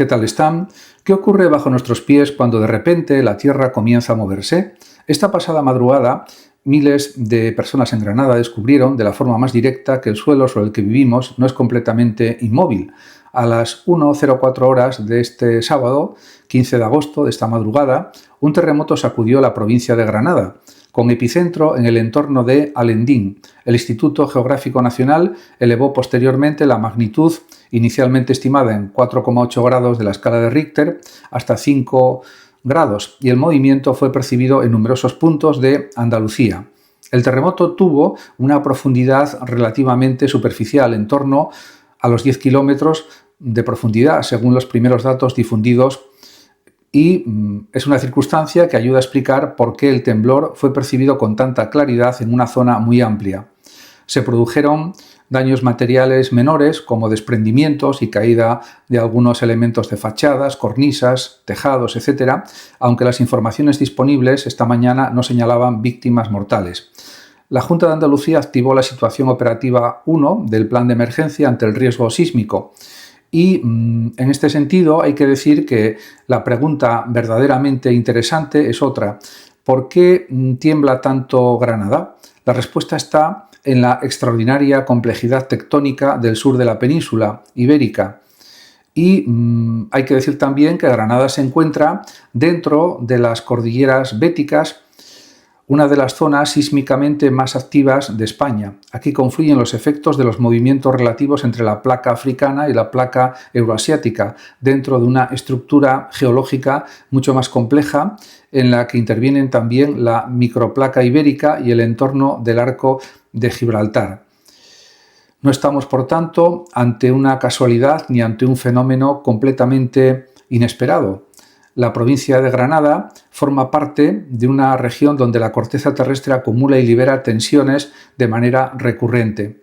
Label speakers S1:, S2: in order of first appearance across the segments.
S1: ¿Qué tal están? ¿Qué ocurre bajo nuestros pies cuando de repente la Tierra comienza a moverse? Esta pasada madrugada, miles de personas en Granada descubrieron de la forma más directa que el suelo sobre el que vivimos no es completamente inmóvil. A las 1:04 horas de este sábado, 15 de agosto de esta madrugada, un terremoto sacudió la provincia de Granada, con epicentro en el entorno de Alendín. El Instituto Geográfico Nacional elevó posteriormente la magnitud, inicialmente estimada en 4,8 grados de la escala de Richter, hasta 5 grados, y el movimiento fue percibido en numerosos puntos de Andalucía. El terremoto tuvo una profundidad relativamente superficial, en torno a los 10 kilómetros de profundidad, según los primeros datos difundidos, y es una circunstancia que ayuda a explicar por qué el temblor fue percibido con tanta claridad en una zona muy amplia. Se produjeron daños materiales menores como desprendimientos y caída de algunos elementos de fachadas, cornisas, tejados, etc., aunque las informaciones disponibles esta mañana no señalaban víctimas mortales. La Junta de Andalucía activó la situación operativa 1 del plan de emergencia ante el riesgo sísmico. Y en este sentido hay que decir que la pregunta verdaderamente interesante es otra. ¿Por qué tiembla tanto Granada? La respuesta está en la extraordinaria complejidad tectónica del sur de la península ibérica. Y hay que decir también que Granada se encuentra dentro de las cordilleras béticas, una de las zonas sísmicamente más activas de España. Aquí confluyen los efectos de los movimientos relativos entre la placa africana y la placa euroasiática, dentro de una estructura geológica mucho más compleja, en la que intervienen también la microplaca ibérica y el entorno del arco de Gibraltar. No estamos, por tanto, ante una casualidad ni ante un fenómeno completamente inesperado. La provincia de Granada forma parte de una región donde la corteza terrestre acumula y libera tensiones de manera recurrente.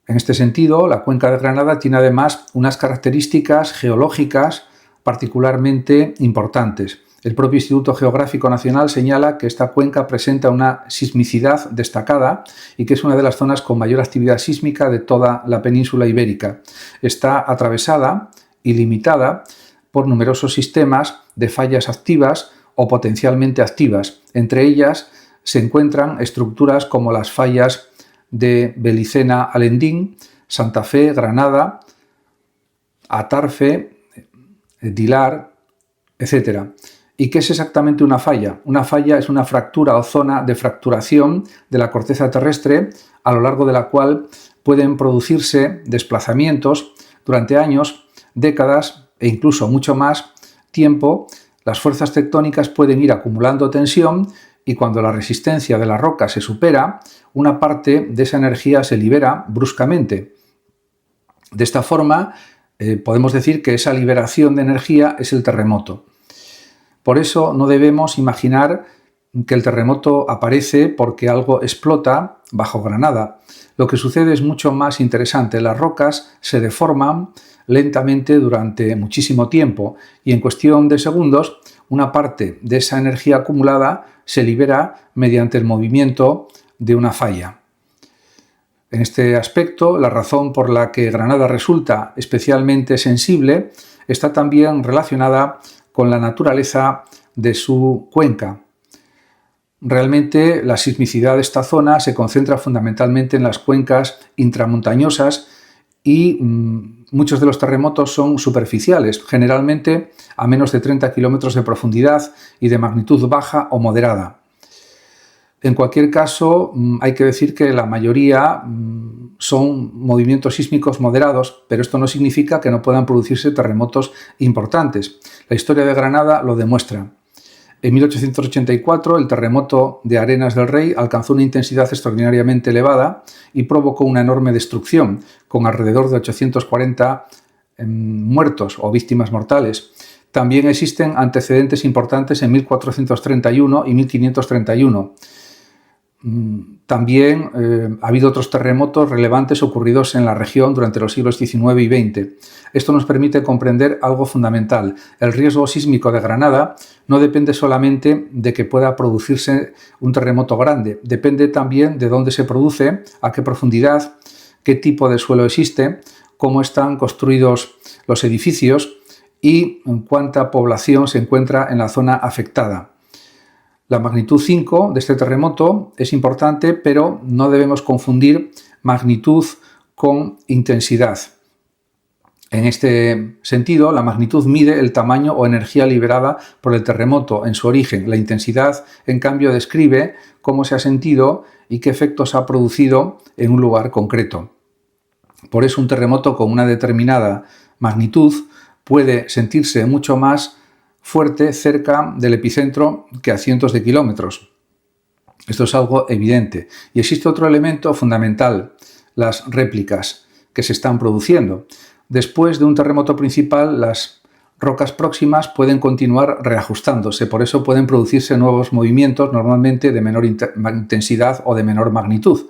S1: En este sentido, la cuenca de Granada tiene además unas características geológicas particularmente importantes. El propio Instituto Geográfico Nacional señala que esta cuenca presenta una sismicidad destacada y que es una de las zonas con mayor actividad sísmica de toda la península ibérica. Está atravesada y limitada por numerosos sistemas de fallas activas o potencialmente activas. Entre ellas se encuentran estructuras como las fallas de Belicena-Alendín, Santa Fe, Granada, Atarfe, Dilar, etc. ¿Y qué es exactamente una falla? Una falla es una fractura o zona de fracturación de la corteza terrestre a lo largo de la cual pueden producirse desplazamientos durante años, décadas e incluso mucho más tiempo. Las fuerzas tectónicas pueden ir acumulando tensión y cuando la resistencia de la roca se supera, una parte de esa energía se libera bruscamente. De esta forma, podemos decir que esa liberación de energía es el terremoto. Por eso no debemos imaginar que el terremoto aparece porque algo explota bajo Granada. Lo que sucede es mucho más interesante. Las rocas se deforman lentamente durante muchísimo tiempo y en cuestión de segundos una parte de esa energía acumulada se libera mediante el movimiento de una falla. En este aspecto, la razón por la que Granada resulta especialmente sensible está también relacionada con la naturaleza de su cuenca. Realmente la sismicidad de esta zona se concentra fundamentalmente en las cuencas intramontañosas y muchos de los terremotos son superficiales, generalmente a menos de 30 kilómetros de profundidad y de magnitud baja o moderada. En cualquier caso, hay que decir que la mayoría son movimientos sísmicos moderados, pero esto no significa que no puedan producirse terremotos importantes. La historia de Granada lo demuestra. En 1884, el terremoto de Arenas del Rey alcanzó una intensidad extraordinariamente elevada y provocó una enorme destrucción, con alrededor de 840 muertos o víctimas mortales. También existen antecedentes importantes en 1431 y 1531. También ha habido otros terremotos relevantes ocurridos en la región durante los siglos XIX y XX. Esto nos permite comprender algo fundamental. El riesgo sísmico de Granada no depende solamente de que pueda producirse un terremoto grande, depende también de dónde se produce, a qué profundidad, qué tipo de suelo existe, cómo están construidos los edificios y cuánta población se encuentra en la zona afectada. La magnitud 5 de este terremoto es importante, pero no debemos confundir magnitud con intensidad. En este sentido, la magnitud mide el tamaño o energía liberada por el terremoto en su origen. La intensidad, en cambio, describe cómo se ha sentido y qué efectos ha producido en un lugar concreto. Por eso, un terremoto con una determinada magnitud puede sentirse mucho más fuerte cerca del epicentro que a cientos de kilómetros. Esto es algo evidente. Y existe otro elemento fundamental, las réplicas que se están produciendo. Después de un terremoto principal, las rocas próximas pueden continuar reajustándose, por eso pueden producirse nuevos movimientos, normalmente de menor intensidad o de menor magnitud.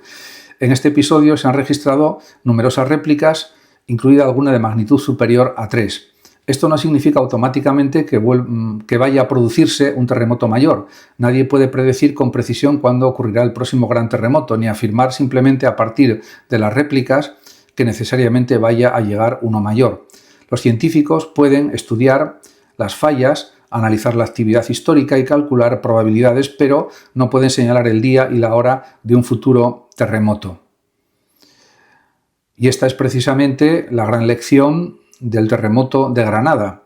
S1: En este episodio se han registrado numerosas réplicas, incluida alguna de magnitud superior a 3. Esto no significa automáticamente que vaya a producirse un terremoto mayor. Nadie puede predecir con precisión cuándo ocurrirá el próximo gran terremoto, ni afirmar simplemente a partir de las réplicas que necesariamente vaya a llegar uno mayor. Los científicos pueden estudiar las fallas, analizar la actividad histórica y calcular probabilidades, pero no pueden señalar el día y la hora de un futuro terremoto. Y esta es precisamente la gran lección del terremoto de Granada.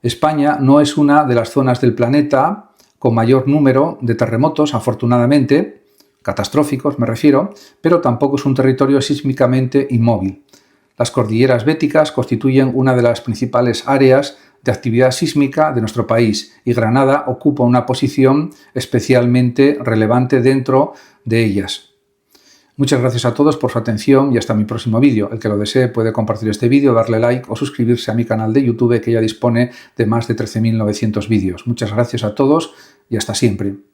S1: España no es una de las zonas del planeta con mayor número de terremotos, afortunadamente, catastróficos me refiero, pero tampoco es un territorio sísmicamente inmóvil. Las cordilleras béticas constituyen una de las principales áreas de actividad sísmica de nuestro país y Granada ocupa una posición especialmente relevante dentro de ellas. Muchas gracias a todos por su atención y hasta mi próximo vídeo. El que lo desee puede compartir este vídeo, darle like o suscribirse a mi canal de YouTube que ya dispone de más de 13.900 vídeos. Muchas gracias a todos y hasta siempre.